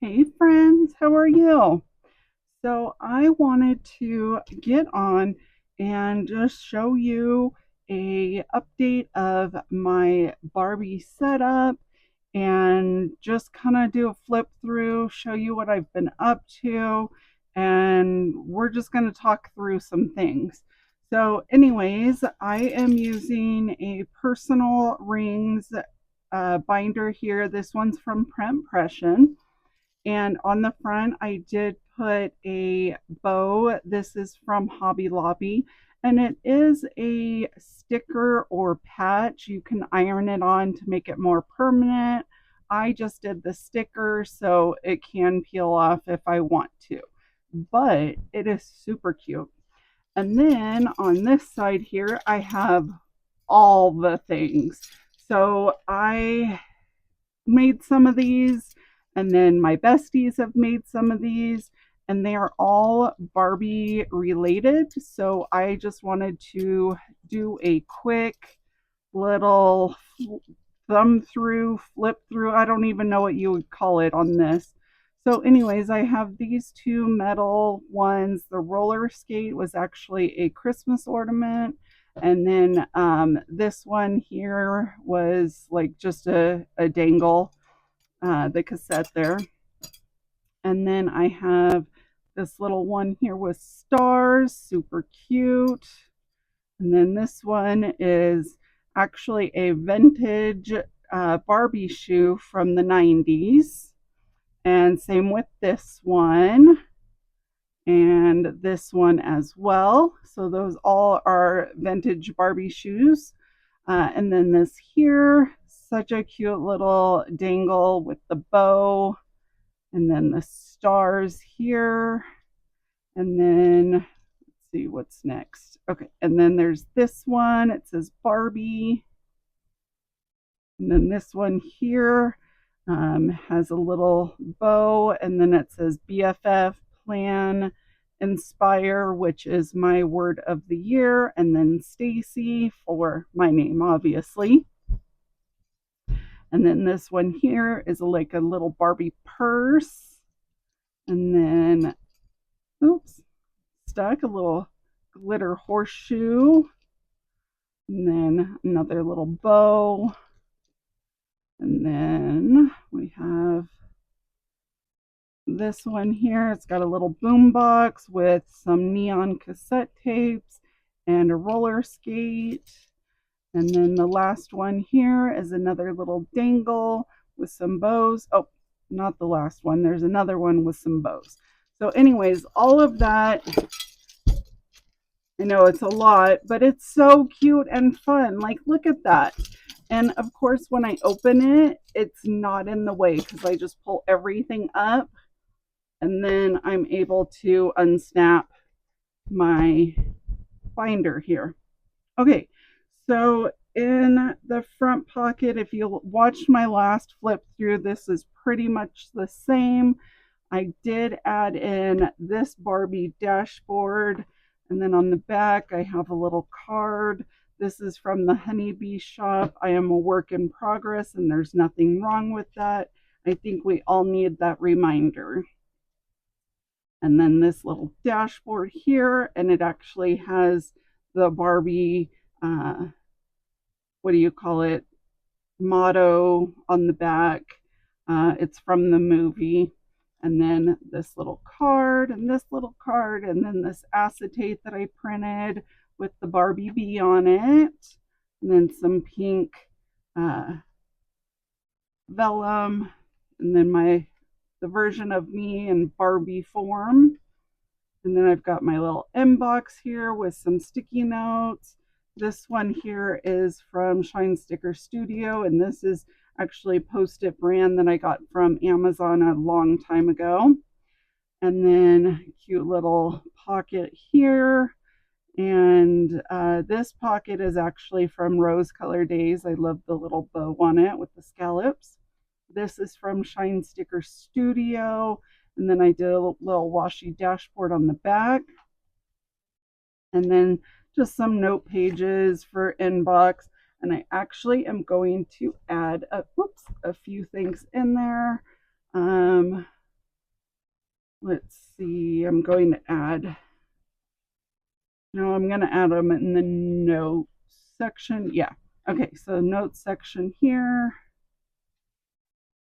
Hey friends, how are you? So I wanted to get on and just show you a update of my Barbie setup and just kind of do a flip through, show you what I've been up to, and we're just going to talk through some things. So anyways, I am using a personal rings binder here. This one's from Impression. And on the front, I did put a bow. This is from Hobby Lobby, and it is a sticker or patch. You can iron it on to make it more permanent. I just did the sticker so it can peel off if I want to, but it is super cute. And then on this side here, I have all the things. So I made some of these, and then my besties have made some of these, and they are all Barbie related. So I just wanted to do a quick little thumb through, flip through. I don't even know what you would call it on this. So, anyways, I have these two metal ones. The roller skate was actually a Christmas ornament. And then this one here was like just a dangle, the cassette there. And then I have this little one here with stars, super cute. And then this one is actually a vintage Barbie shoe from the 90s. And same with this one and this one as well. So those all are vintage Barbie shoes. And then this here, such a cute little dangle with the bow, and then the stars here. And then let's see what's next. Okay, and then there's this one. It says Barbie. And then this one here has a little bow, and then it says BFF, Plan, Inspire, which is my word of the year, and then Stacy for my name, obviously. And then this one here is like a little Barbie purse. And then, oops, stuck a little glitter horseshoe. And then another little bow. And then we have this one here. It's got a little boom box with some neon cassette tapes and a roller skate. And then the last one here is another little dangle with some bows. Oh, not the last one. There's another one with some bows. So anyways, all of that, I know it's a lot, but it's so cute and fun. Like, look at that. And of course, when I open it, it's not in the way because I just pull everything up and then I'm able to unsnap my binder here. Okay, so in the front pocket, if you watched my last flip through, this is pretty much the same. I did add in this Barbie dashboard, and then on the back I have a little card. This is from the Honeybee shop. I am a work in progress and there's nothing wrong with that. I think we all need that reminder. And then this little dashboard here, and it actually has the Barbie, what do you call it, motto on the back. It's from the movie. And then this little card and this little card, and then this acetate that I printed with the Barbie bee on it, and then some pink vellum, and then the version of me in Barbie form. And then I've got my little inbox here with some sticky notes. This one here is from Shine Sticker Studio, and this is actually a Post-it brand that I got from Amazon a long time ago. And then cute little pocket here. And this pocket is actually from Rose Color Days. I love the little bow on it with the scallops. This is from Shine Sticker Studio. And then I did a little washi dashboard on the back. And then just some note pages for inbox. And I actually am going to add a few things in there. let's see, I'm going to add, no, I'm going to add them in the notes section. Yeah. Okay, so notes section here,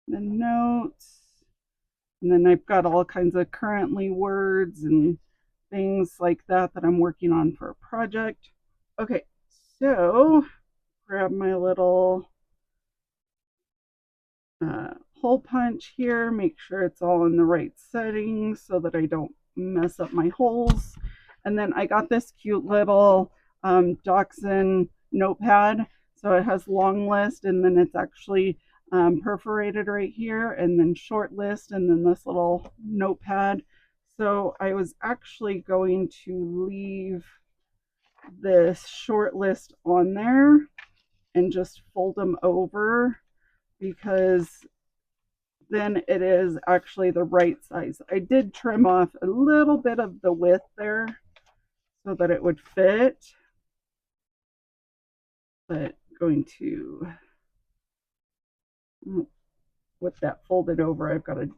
the notes, and then I've got all kinds of currently words and things like that that I'm working on for a project. Okay, so grab my little hole punch here, make sure it's all in the right settings so that I don't mess up my holes. And then I got this cute little Dachshund notepad. So it has long list, and then it's actually perforated right here, and then short list, and then this little notepad. So I was actually going to leave this short list on there and just fold them over, because then it is actually the right size. I did trim off a little bit of the width there so that it would fit, but going to, with that folded over, I've got to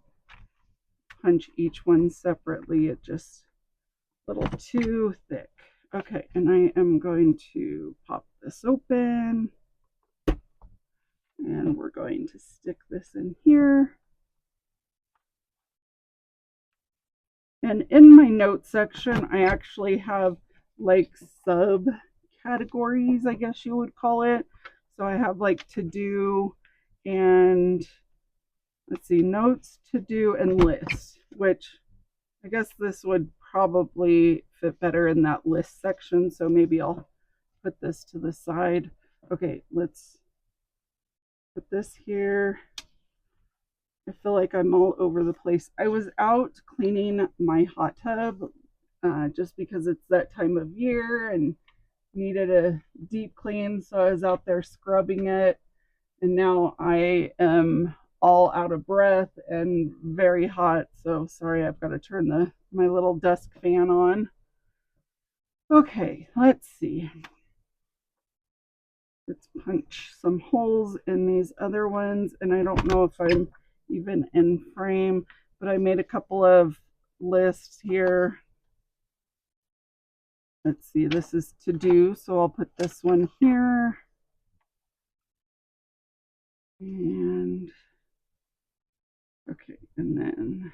punch each one separately. It just a little too thick. Okay, and I am going to pop this open, and we're going to stick this in here. And in my notes section, I actually have like subcategories, I guess you would call it. So I have like to do and, let's see, notes, to do, and list, which I guess this would probably fit better in that list section. So maybe I'll put this to the side. Okay, let's put this here. I feel like I'm all over the place. I was out cleaning my hot tub just because it's that time of year and needed a deep clean. So I was out there scrubbing it, and now I am all out of breath and very hot. So sorry, I've got to turn my little desk fan on. Okay, let's see. Let's punch some holes in these other ones, and I don't know if I'm even in frame, but I made a couple of lists here. Let's see, this is to do, so I'll put this one here. And okay, and then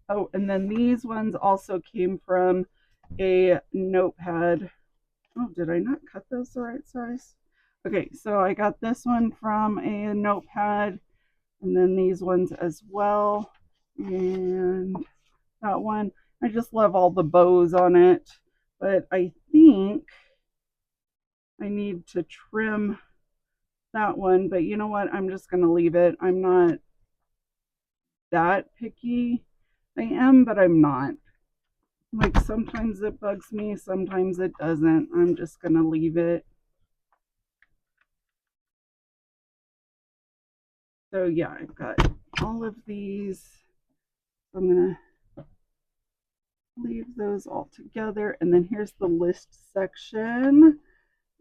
oh, and then these ones also came from a notepad. Oh, did I not cut those the right size? Okay, so I got this one from a notepad, and then these ones as well, and that one. I just love all the bows on it, but I think I need to trim that one, but you know what? I'm just going to leave it. I'm not that picky. I am, but I'm not. Like sometimes it bugs me, sometimes it doesn't. I'm just going to leave it. So yeah, I've got all of these. I'm going to leave those all together. And then here's the list section.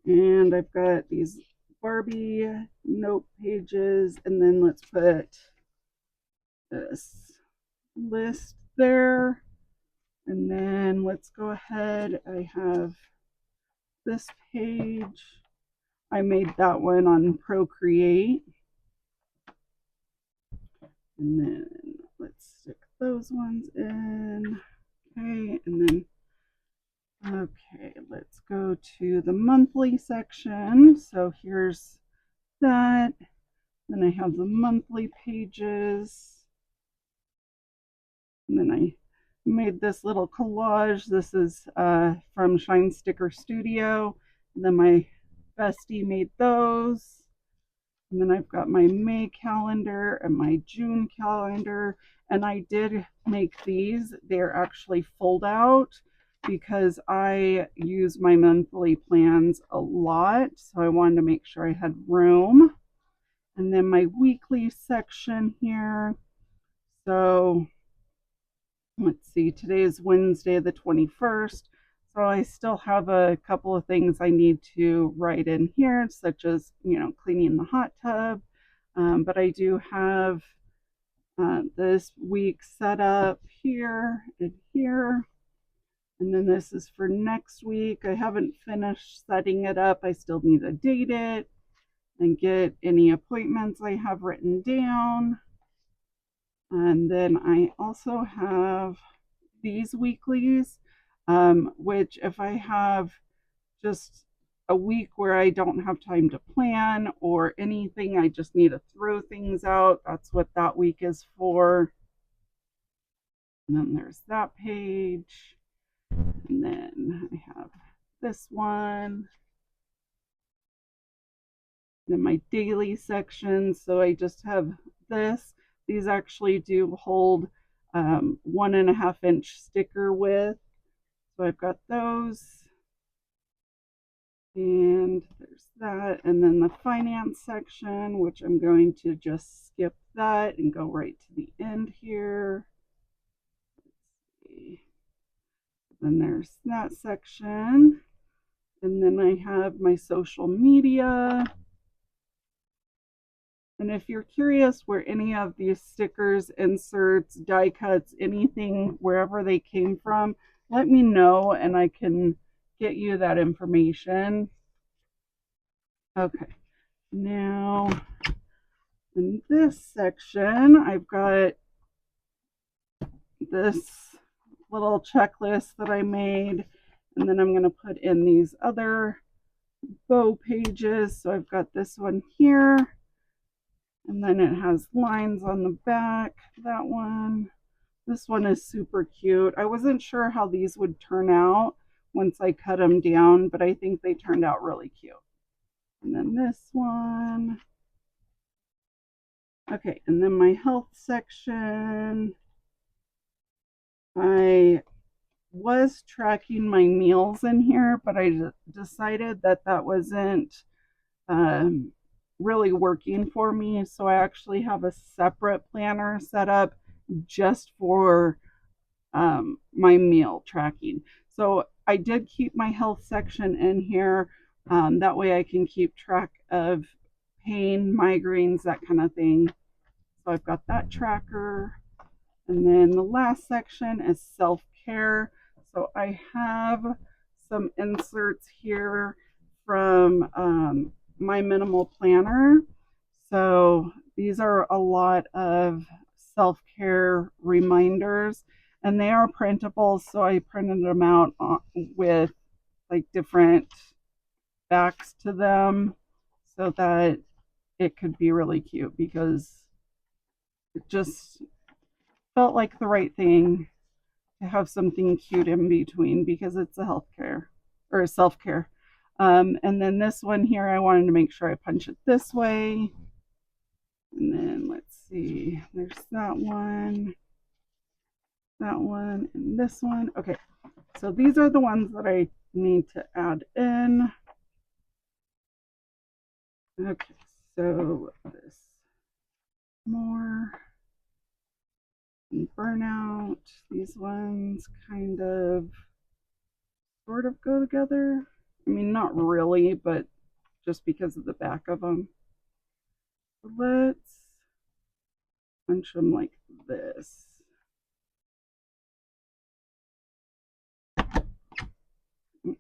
And I've got these Barbie note pages. And then let's put this list there. And then let's go ahead. I have this page. I made that one on Procreate. And then let's stick those ones in. Okay, and then, okay, let's go to the monthly section. So here's that. Then I have the monthly pages. And then I made this little collage. This is from Shine Sticker Studio. And then my bestie made those. And then I've got my May calendar and my June calendar. And I did make these. They're actually fold out because I use my monthly plans a lot. So I wanted to make sure I had room. And then my weekly section here. So let's see, today is Wednesday the 21st. So I still have a couple of things I need to write in here, such as, cleaning the hot tub. But I do have this week set up here and here. And then this is for next week. I haven't finished setting it up. I still need to date it and get any appointments I have written down. And then I also have these weeklies, which if I have just a week where I don't have time to plan or anything, I just need to throw things out. That's what that week is for. And then there's that page. And then I have this one. Then my daily section. So I just have this. These actually do hold 1.5 inch sticker width. So I've got those. And there's that. And then the finance section, which I'm going to just skip that and go right to the end here. Let's see. Then there's that section. And then I have my social media. And if you're curious where any of these stickers, inserts, die cuts, anything, wherever they came from, let me know and I can get you that information. Okay, now in this section, I've got this little checklist that I made, and then I'm going to put in these other bow pages. So I've got this one here, and then it has lines on the back, that one. This one is super cute. I wasn't sure how these would turn out once I cut them down, but I think they turned out really cute. And then this one. Okay, and then my health section. I was tracking my meals in here, but I decided that that wasn't really working for me. So I actually have a separate planner set up just for my meal tracking. So I did keep my health section in here. That way I can keep track of pain, migraines, that kind of thing. So I've got that tracker. And then the last section is self-care. So I have some inserts here from my minimal planner. So these are a lot of self-care reminders, and they are printable. So I printed them out with like different backs to them so that it could be really cute, because it just felt like the right thing to have something cute in between, because it's a healthcare or a self-care. And then this one here, I wanted to make sure I punch it this way. And then let's see, there's that one, and this one. Okay, so these are the ones that I need to add in. Okay, so this more and burnout. These ones kind of sort of go together. I mean, not really, but just because of the back of them. So let's punch them like this. Okay.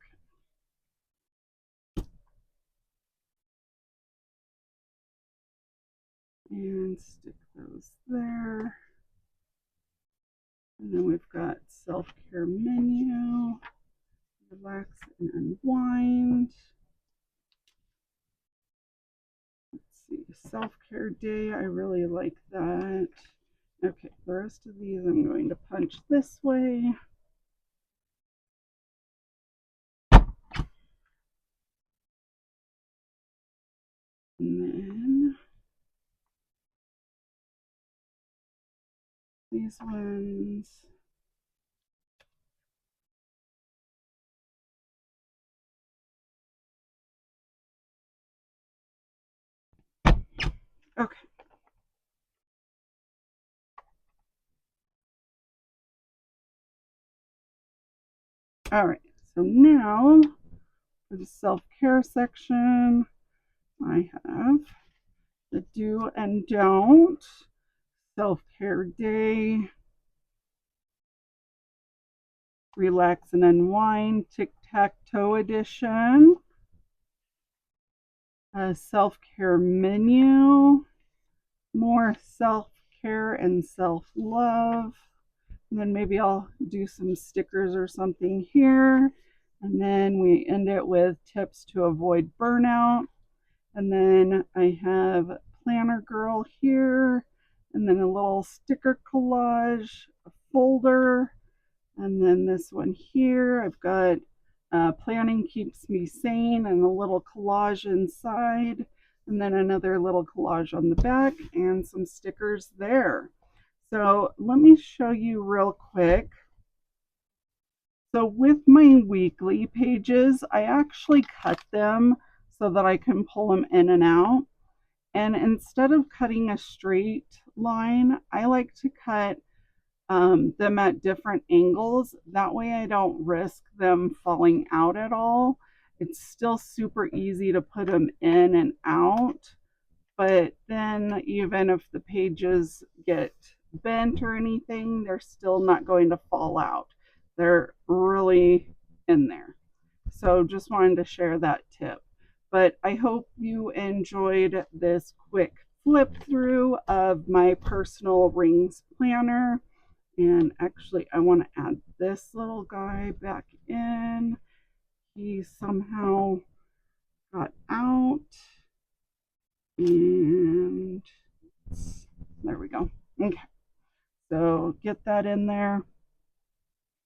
And stick those there. And then we've got self-care menu, relax and unwind. Let's see, self-care day, I really like that. Okay, the rest of these I'm going to punch this way. And then these ones. Okay. All right, so now for the self-care section, I have the do and don't. self-care day, relax and unwind, tic-tac-toe edition, a self-care menu, more self-care and self-love. And then maybe I'll do some stickers or something here. And then we end it with tips to avoid burnout. And then I have Planner Girl here. And then a little sticker collage, a folder. And then this one here, I've got Planning Keeps Me Sane and a little collage inside. And then another little collage on the back and some stickers there. So let me show you real quick. So with my weekly pages, I actually cut them so that I can pull them in and out. And instead of cutting a straight line, I like to cut them at different angles. That way I don't risk them falling out at all. It's still super easy to put them in and out, but then even if the pages get bent or anything, they're still not going to fall out. They're really in there. So just wanted to share that tip. But I hope you enjoyed this quick flip through of my personal rings planner. And actually, I want to add this little guy back in. He somehow got out. And there we go. Okay. So get that in there.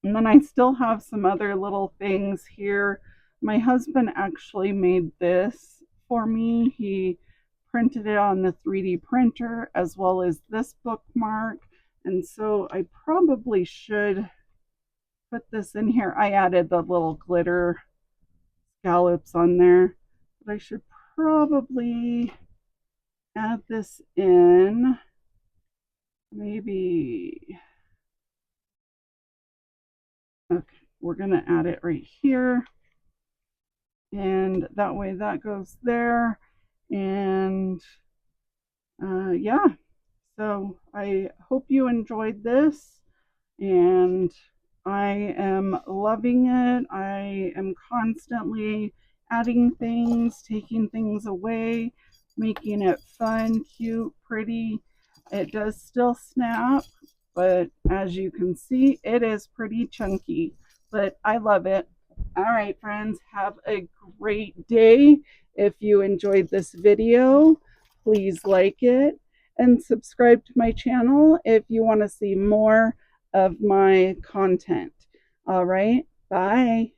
And then I still have some other little things here. My husband actually made this for me. He printed it on the 3D printer as well as this bookmark. And so I probably should put this in here. I added the little glitter scallops on there, but I should probably add this in. Maybe, okay, we're gonna add it right here. And that way that goes there. And yeah, so I hope you enjoyed this. And I am loving it. I am constantly adding things, taking things away, making it fun, cute, pretty. It does still snap, but as you can see, it is pretty chunky, but I love it. All right, friends, have a great day. If you enjoyed this video, please like it and subscribe to my channel if you want to see more of my content. All right, bye.